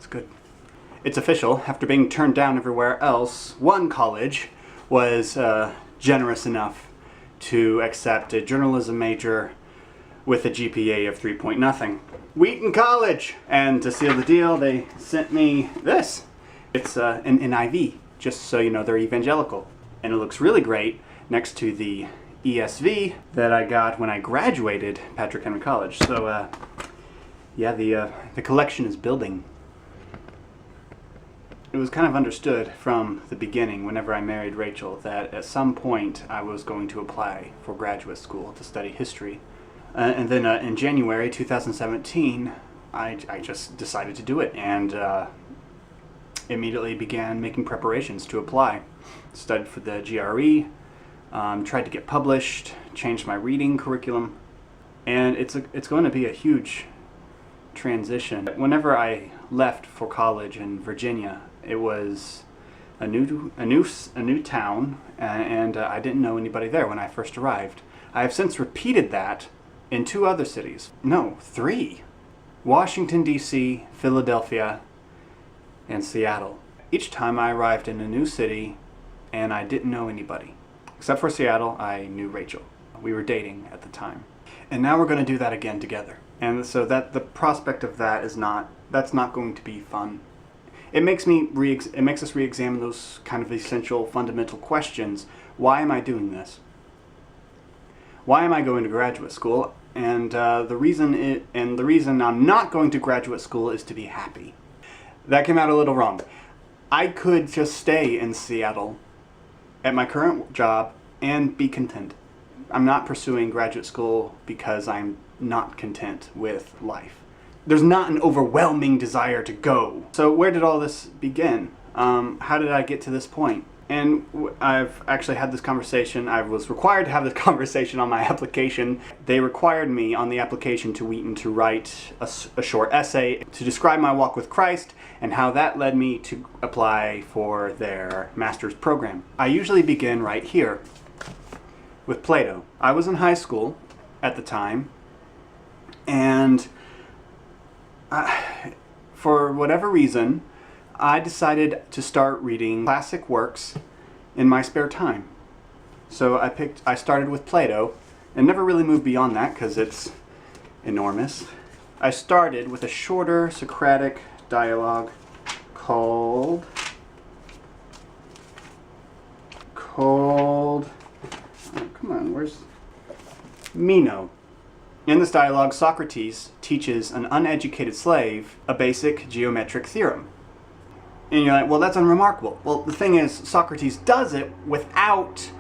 good. It's official. After being turned down everywhere else, one college was generous enough to accept a journalism major with a GPA of 3.0. Wheaton College! And to seal the deal, they sent me this. It's an NIV, just so you know they're evangelical. And it looks really great next to the ESV that I got when I graduated Patrick Henry College. So, yeah, the collection is building. It was kind of understood from the beginning, whenever I married Rachel, that at some point I was going to apply for graduate school to study history. And then in January 2017, I just decided to do it and immediately began making preparations to apply. Studied for the GRE, tried to get published, changed my reading curriculum, and it's going to be a huge transition. Whenever I left for college in Virginia, it was a new town, and I didn't know anybody there when I first arrived. I have since repeated that in 2 other cities. No, 3. Washington, D.C., Philadelphia, and Seattle. Each time I arrived in a new city and I didn't know anybody. Except for Seattle, I knew Rachel. We were dating at the time. And now we're going to do that again together. And so that the prospect of that is that's not going to be fun. It makes us re-examine those kind of essential fundamental questions. Why am I doing this? Why am I going to graduate school? And the reason I'm not going to graduate school is to be happy. That came out a little wrong. I could just stay in Seattle at my current job and be content. I'm not pursuing graduate school because I'm not content with life. There's not an overwhelming desire to go. So where did all this begin? How did I get to this point? And I've actually had this conversation. I was required to have this conversation on my application. They required me on the application to Wheaton to write a short essay to describe my walk with Christ and how that led me to apply for their master's program. I usually begin right here with Plato. I was in high school at the time, and for whatever reason, I decided to start reading classic works in my spare time. So I started with Plato and never really moved beyond that because it's enormous. I started with a shorter Socratic dialogue called oh, come on, where's Meno. In this dialogue, Socrates teaches an uneducated slave a basic geometric theorem. And you're like, well, that's unremarkable. Well, the thing is, Socrates does it without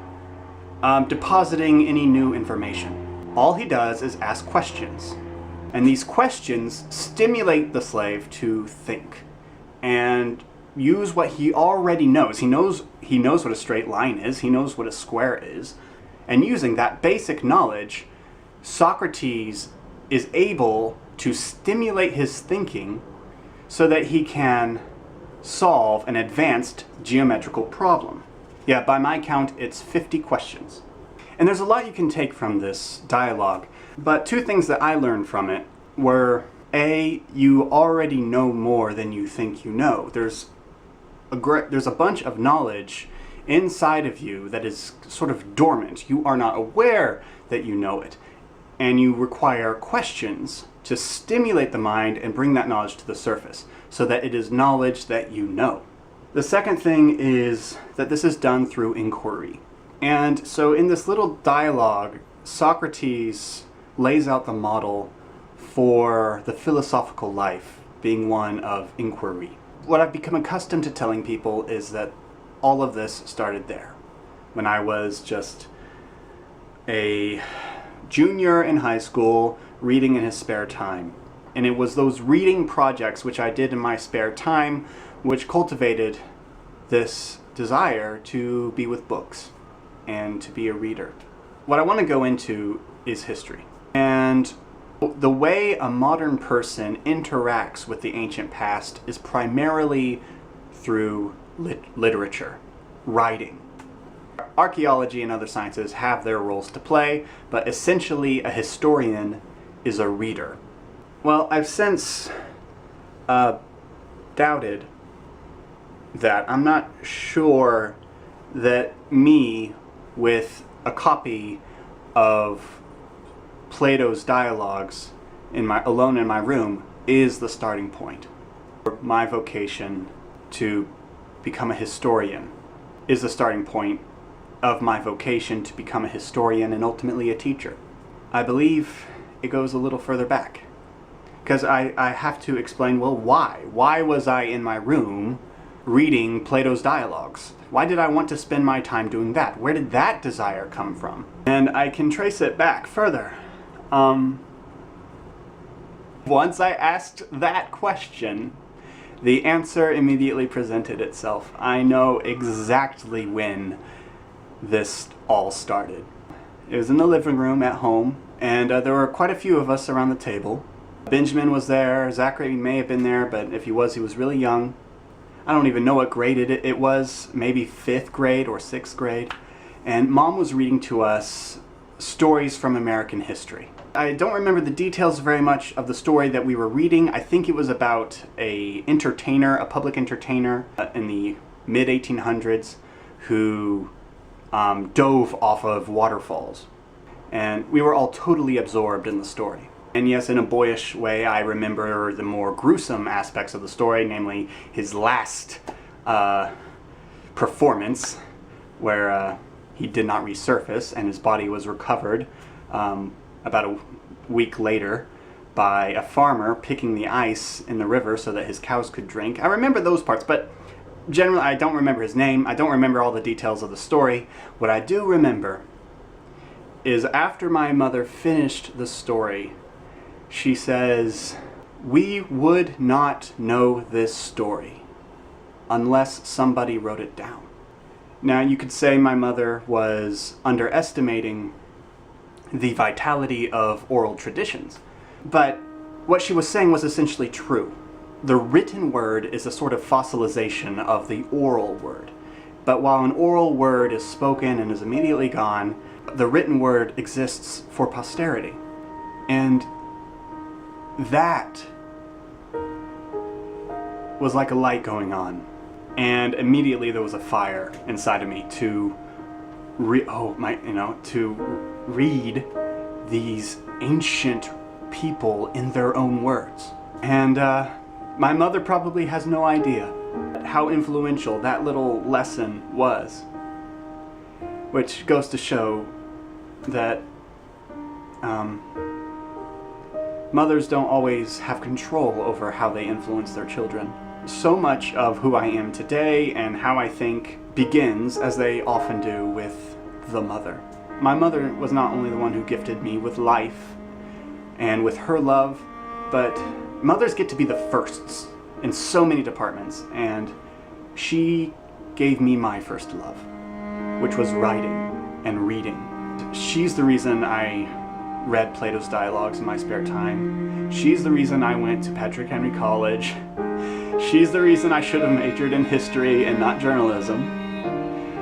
depositing any new information. All he does is ask questions. And these questions stimulate the slave to think and use what he already knows. He knows what a straight line is. He knows what a square is. And using that basic knowledge, Socrates is able to stimulate his thinking so that he can solve an advanced geometrical problem. Yeah, by my count, it's 50 questions. And there's a lot you can take from this dialogue, but 2 things that I learned from it were, A, you already know more than you think you know. There's a bunch of knowledge inside of you that is sort of dormant. You are not aware that you know it, and you require questions to stimulate the mind and bring that knowledge to the surface, so that it is knowledge that you know. The second thing is that this is done through inquiry. And so in this little dialogue, Socrates lays out the model for the philosophical life being one of inquiry. What I've become accustomed to telling people is that all of this started there, when I was just a junior in high school reading in his spare time. And it was those reading projects which I did in my spare time which cultivated this desire to be with books and to be a reader. What I want to go into is history. And the way a modern person interacts with the ancient past is primarily through literature, writing. Archaeology and other sciences have their roles to play, but essentially a historian is a reader. Well, I've since doubted that. I'm not sure that me with a copy of Plato's dialogues alone in my room is the starting point. My vocation to become a historian is the starting point of my vocation to become a historian and ultimately a teacher. I believe it goes a little further back. Because I have to explain, well, why? Why was I in my room reading Plato's dialogues? Why did I want to spend my time doing that? Where did that desire come from? And I can trace it back further. Once I asked that question, the answer immediately presented itself. I know exactly when this all started. It was in the living room at home, and there were quite a few of us around the table. Benjamin was there, Zachary may have been there, but if he was really young. I don't even know what grade it was, maybe 5th grade or 6th grade. And Mom was reading to us stories from American history. I don't remember the details very much of the story that we were reading. I think it was about a public entertainer in the mid-1800s who dove off of waterfalls. And we were all totally absorbed in the story. And yes, in a boyish way, I remember the more gruesome aspects of the story, namely his last performance, where he did not resurface and his body was recovered about a week later by a farmer picking the ice in the river so that his cows could drink. I remember those parts, but generally I don't remember his name. I don't remember all the details of the story. What I do remember is after my mother finished the story, she says, "We would not know this story unless somebody wrote it down." Now, you could say my mother was underestimating the vitality of oral traditions, but what she was saying was essentially true. The written word is a sort of fossilization of the oral word. But while an oral word is spoken and is immediately gone, the written word exists for posterity. And that was like a light going on. And immediately there was a fire inside of me to read these ancient people in their own words. And my mother probably has no idea how influential that little lesson was, which goes to show that mothers don't always have control over how they influence their children. So much of who I am today and how I think begins, as they often do, with the mother. My mother was not only the one who gifted me with life and with her love, but mothers get to be the firsts in so many departments, and she gave me my first love, which was writing and reading. She's the reason I read Plato's dialogues in my spare time. She's the reason I went to Patrick Henry College. She's the reason I should have majored in history and not journalism.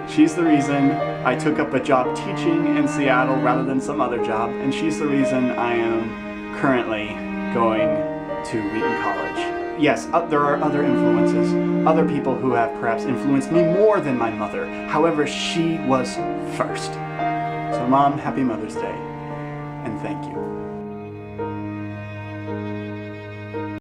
She's the reason I took up a job teaching in Seattle rather than some other job, and she's the reason I am currently going to Wheaton College. Yes, there are other influences, other people who have perhaps influenced me more than my mother. However, she was first. So Mom, happy Mother's Day, and thank you.